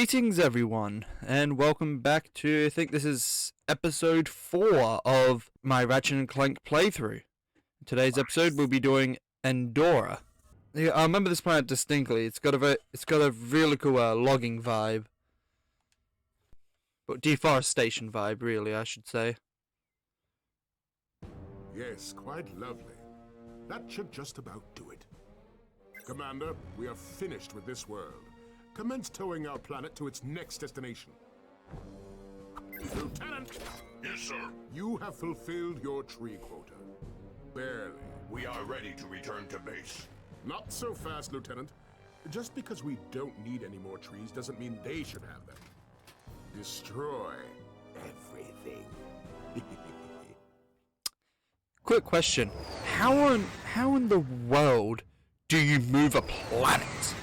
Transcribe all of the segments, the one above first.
Greetings everyone, and welcome back to, I think this is episode 4 of my Ratchet and Clank playthrough. In today's episode we'll be doing Eudora. Yeah, I remember this planet distinctly. It's got a really cool logging vibe. But deforestation vibe, really, I should say. Yes, quite lovely. That should just about do it. Commander, we are finished with this world. Commence towing our planet to its next destination. Lieutenant! Yes, sir. You have fulfilled your tree quota. Barely. We are ready to return to base. Not so fast, Lieutenant. Just because we don't need any more trees doesn't mean they should have them. Destroy everything. Quick question. How in the world do you move a planet?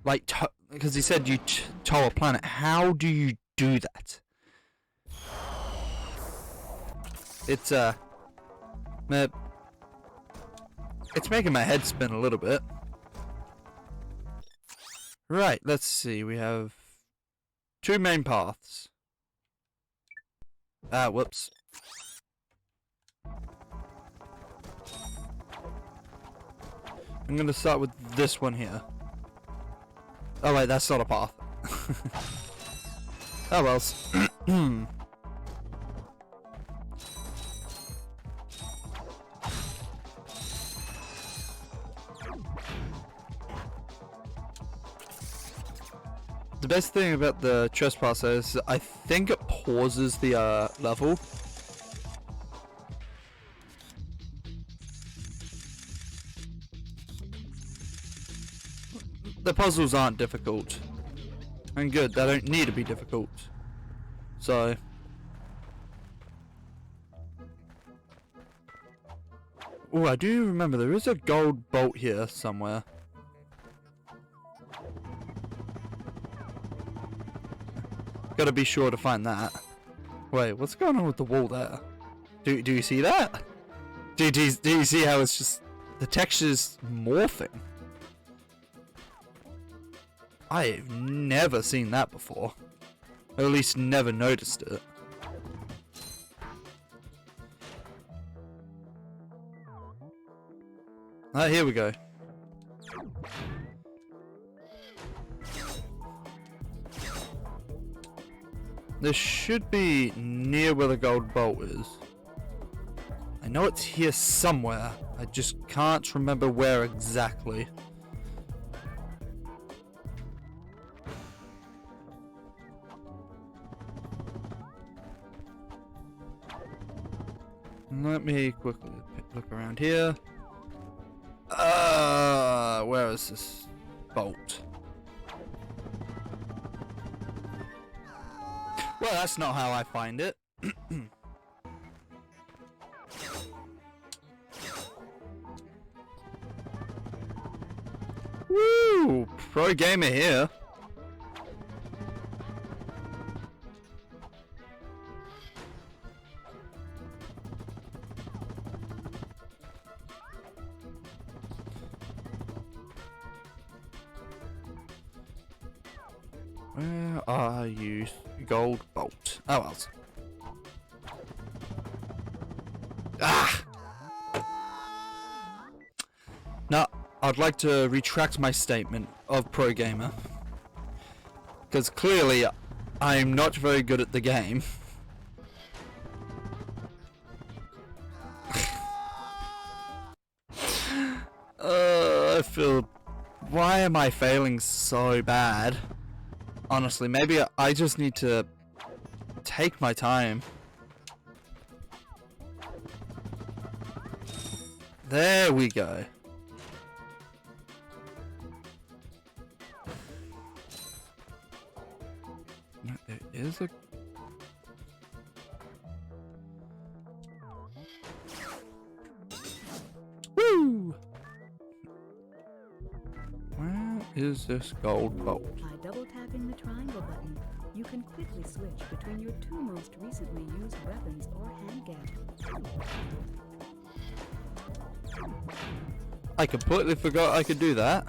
Like, because he said you tow a planet. How do you do that? It's making my head spin a little bit. Right, let's see. We have 2 main paths. Whoops. I'm gonna start with this one here. Oh wait, that's not a path. Oh well. The best thing about the trespasser is I think it pauses the level. The puzzles aren't difficult. And good, they don't need to be difficult. So oh, I do remember there is a gold bolt here somewhere. Gotta be sure to find that. Wait, what's going on with the wall there? Do you see that? Do you see how it's just the texture's morphing? I've never seen that before. Or at least never noticed it. Here we go. This should be near where the gold bolt is. I know it's here somewhere. I just can't remember where exactly. Let me quickly look around here. Where is this bolt? Well, that's not how I find it. Woo! Pro gamer here. Where are you, gold bolt? Oh well. Ah! Now, I'd like to retract my statement of pro gamer. Because clearly, I'm not very good at the game. I feel... Why am I failing so bad? Honestly, maybe I just need to take my time. There we go. No, there is a... Woo! Where is this gold bolt? By double tapping the triangle button, you can quickly switch between your 2 most recently used weapons or hand gadgets. I completely forgot I could do that.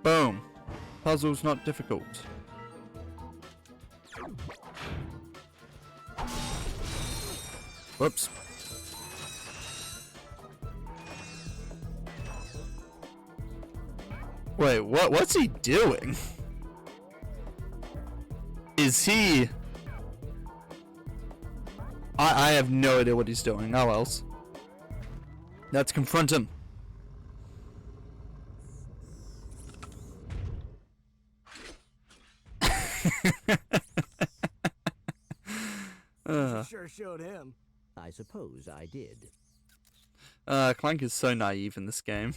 Boom. Puzzle's not difficult. Whoops. Wait, what's he doing? Is he... I have no idea what he's doing. Oh, else. Let's confront him. Sure showed him. I suppose I did. Clank is so naive in this game.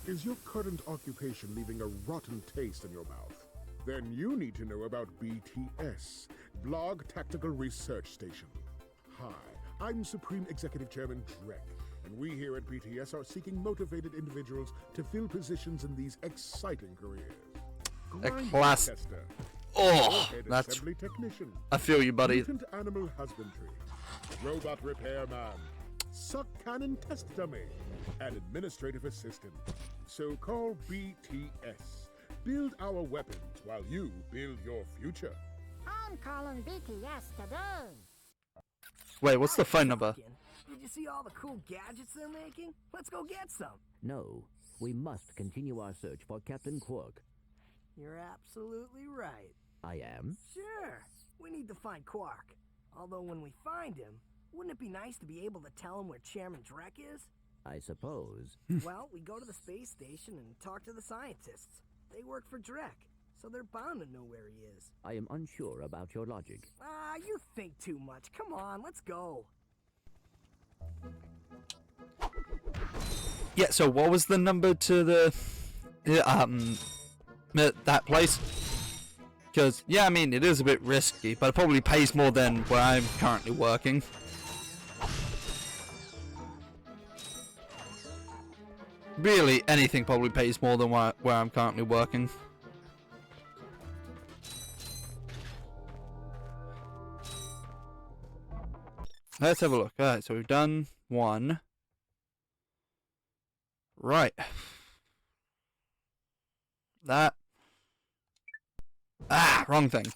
Is your current occupation leaving a rotten taste in your mouth? Then you need to know about BTS, Blog Tactical Research Station. Hi, I'm Supreme Executive Chairman Drek, and we here at BTS are seeking motivated individuals to fill positions in these exciting careers. A Grind class. tester, Oh, warhead that's... assembly technician, I feel you, buddy. mutant animal husbandry, robot repairman, suck cannon test dummy, and administrative assistant. So call BTS. Build our weapons while you build your future. I'm calling BTS today. Wait, what's the phone number? Did you see all the cool gadgets they're making? Let's go get some. No, we must continue our search for Captain Quark. You're absolutely right. I am? Sure, we need to find Quark. Although when we find him, wouldn't it be nice to be able to tell him where Chairman Drek is? I suppose. Well, we go to the space station and talk to the scientists. They work for Drek, so they're bound to know where he is. I am unsure about your logic. You think too much. Come on, let's go. Yeah, so what was the number to the... that place? Because, yeah, I mean, it is a bit risky, but it probably pays more than where I'm currently working. Really, anything probably pays more than where I'm currently working. Let's have a look. Alright, so we've done one. Right. That. Ah, wrong thing.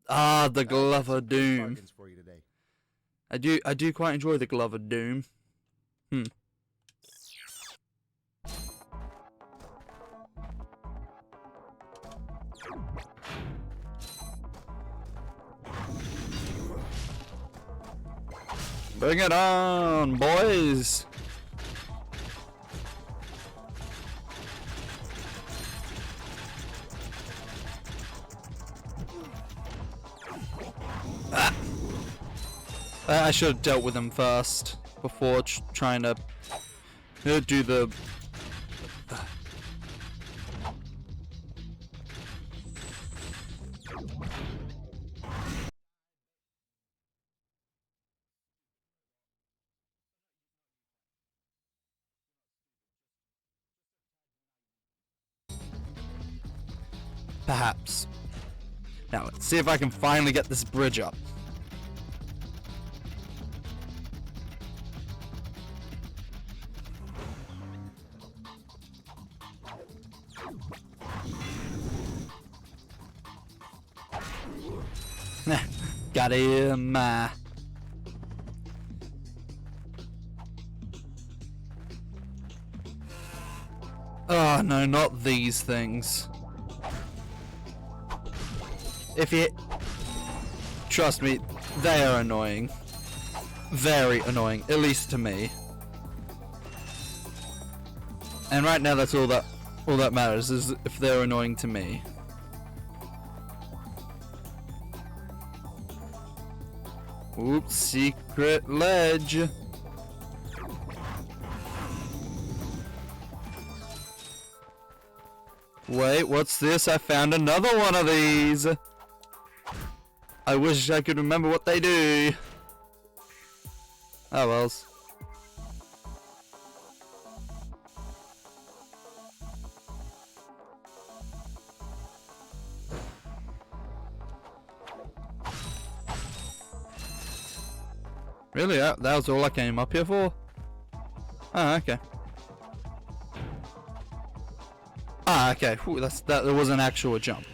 Ah, the Glove of Doom. I do quite enjoy the Glove of Doom. Bring it on, boys! Ah. I should have dealt with him first before trying to do the... Perhaps. Now, let's see if I can finally get this bridge up. Got him. Oh no, not these things. If you... Trust me, they are annoying. Very annoying, at least to me. And right now that's all that matters, is if they're annoying to me. Oops, secret ledge. Wait, what's this? I found another one of these. I wish I could remember what they do. Oh wells. Really? That was all I came up here for? Oh, okay. Ah, okay. Whew, that was an actual jump.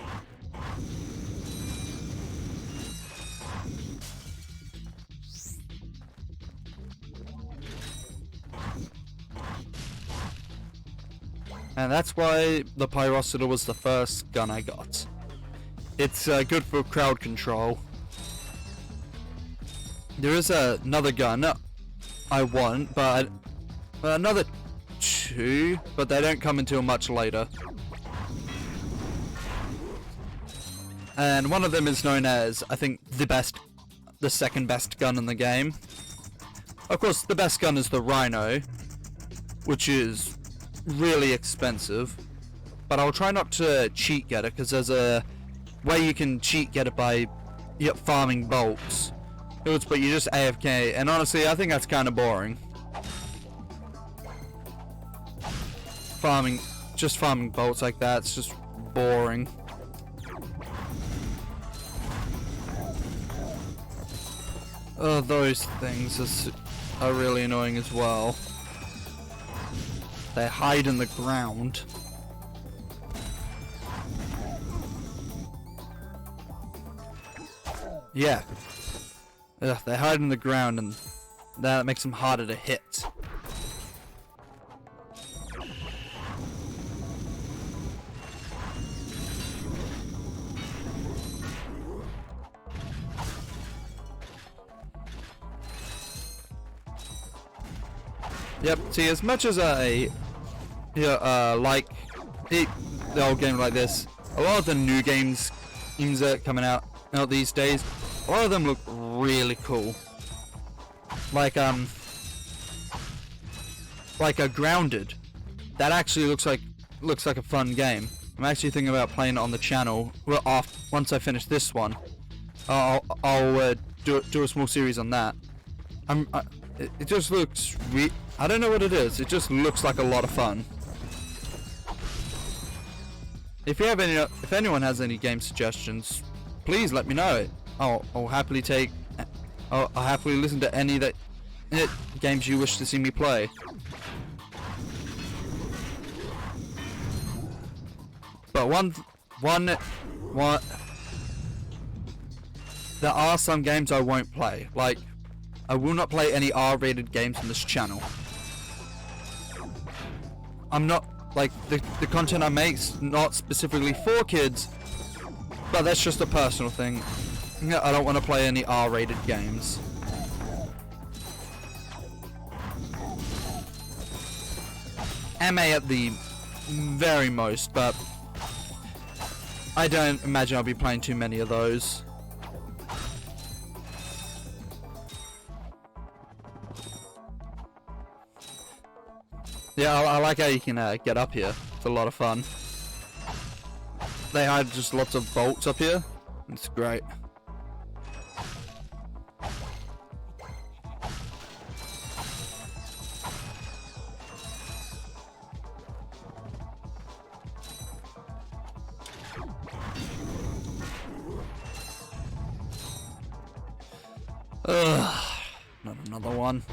And that's why the Pyrocida was the first gun I got. It's good for crowd control. There is another gun I want, but another two, but they don't come until much later. And one of them is known as, I think, the second best gun in the game. Of course, the best gun is the Rhino, which is really expensive, but I'll try not to cheat get it, because there's a way you can cheat get it by farming bolts. But you just AFK, and honestly, I think that's kind of boring. Just farming bolts like that, it's just boring. Oh, those things are really annoying as well. They hide in the ground. Yeah. Ugh, they hide in the ground, and that makes them harder to hit. Yep, see, as much as I like the old game like this, a lot of the new games that are coming out these days, a lot of them look really cool. Like a Grounded. That actually looks like a fun game. I'm actually thinking about playing it on the channel. Well, once I finish this one, I'll do a small series on that. It just looks I don't know what it is. It just looks like a lot of fun. If anyone has any game suggestions, please let me know. I'll happily listen to any games you wish to see me play. But there are some games I won't play. Like, I will not play any R-rated games on this channel. I'm not, like, the content I make's not specifically for kids, but that's just a personal thing. I don't want to play any R-rated games. MA at the very most, but I don't imagine I'll be playing too many of those. Yeah, I like how you can get up here. It's a lot of fun. They hide just lots of bolts up here. It's great. Ugh, not another one.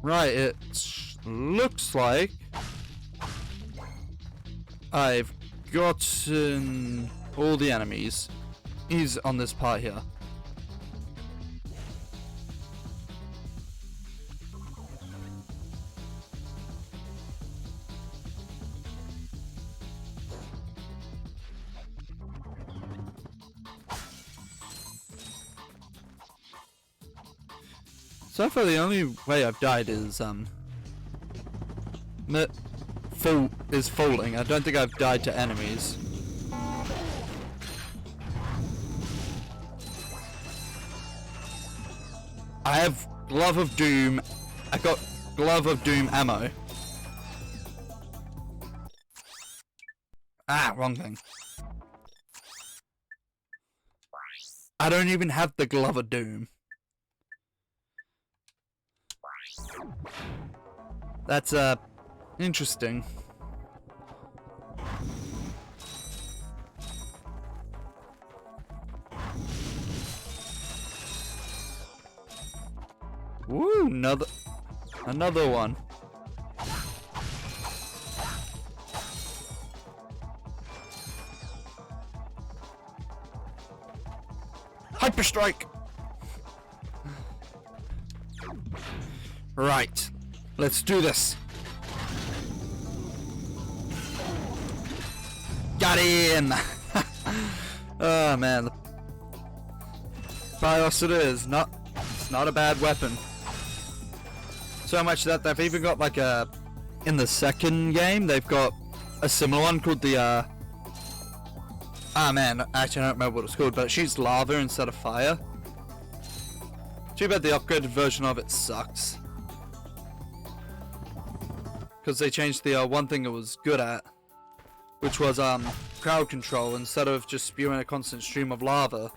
Right, it looks like I've gotten all the enemies. He's on this part here. So far, the only way I've died is falling. I don't think I've died to enemies. I have Glove of Doom. I got Glove of Doom ammo. Ah, wrong thing. I don't even have the Glove of Doom. That's interesting. Ooh, another one. Hyper Strike! Right. Let's do this. Got him! Oh man. Bios it is. It's not a bad weapon. So much that they've even got like a... In the second game, they've got a similar one called the ah man, actually I don't remember what it's called, but it shoots lava instead of fire. Too bad the upgraded version of it sucks. Because they changed the one thing it was good at, which was crowd control. Instead of just spewing a constant stream of lava,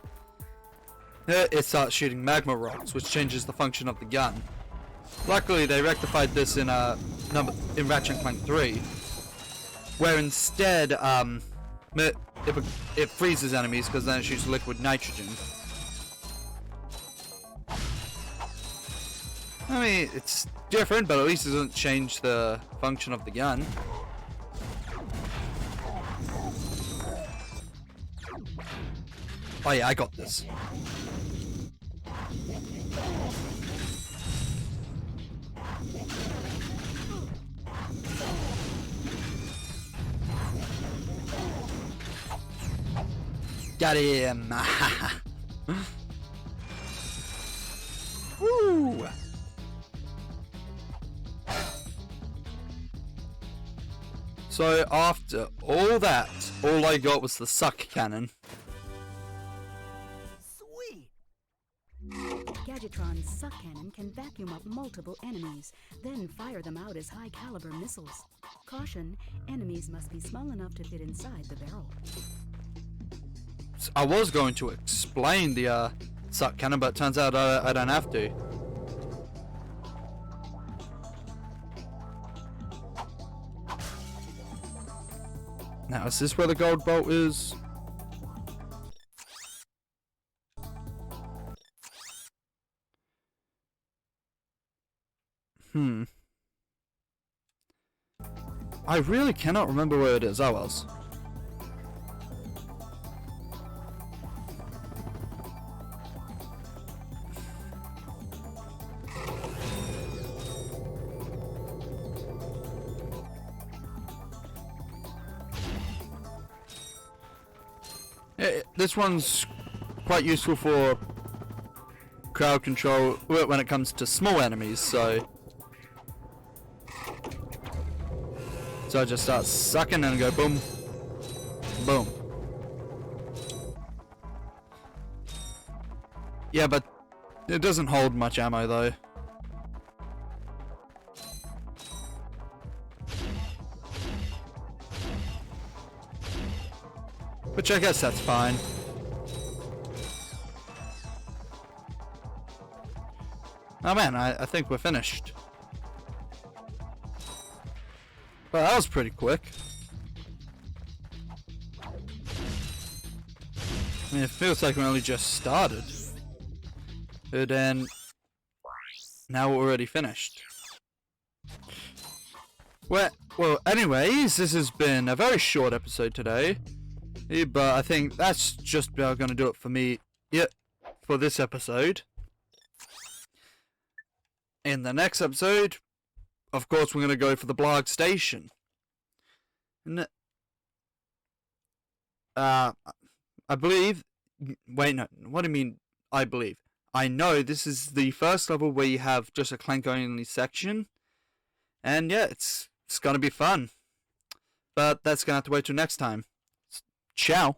it starts shooting magma rocks, which changes the function of the gun. Luckily they rectified this in Ratchet and Clank 3, where instead it freezes enemies because then it shoots liquid nitrogen. I mean, it's different, but at least it doesn't change the function of the gun. Oh yeah, I got this. Got him! Woo! So after all that, all I got was the suck cannon. Sweet! Gadgetron's suck cannon can vacuum up multiple enemies, then fire them out as high-caliber missiles. Caution, enemies must be small enough to fit inside the barrel. I was going to explain the suck cannon, but it turns out I don't have to. Now, is this where the gold bolt is? I really cannot remember where it is. Oh, well. This one's quite useful for crowd control when it comes to small enemies, so I just start sucking and go boom, boom. Yeah, but it doesn't hold much ammo though. Which I guess that's fine. Oh man, I think we're finished. Well, that was pretty quick. I mean, it feels like we only just started. But then, now we're already finished. Well, anyways, this has been a very short episode today. But I think that's just about going to do it for me. Yep, for this episode. In the next episode, of course, we're going to go for the Blarg Station. I believe... Wait, no. What do you mean, I believe? I know this is the first level where you have just a Clank-only section. And yeah, it's going to be fun. But that's going to have to wait till next time. Ciao.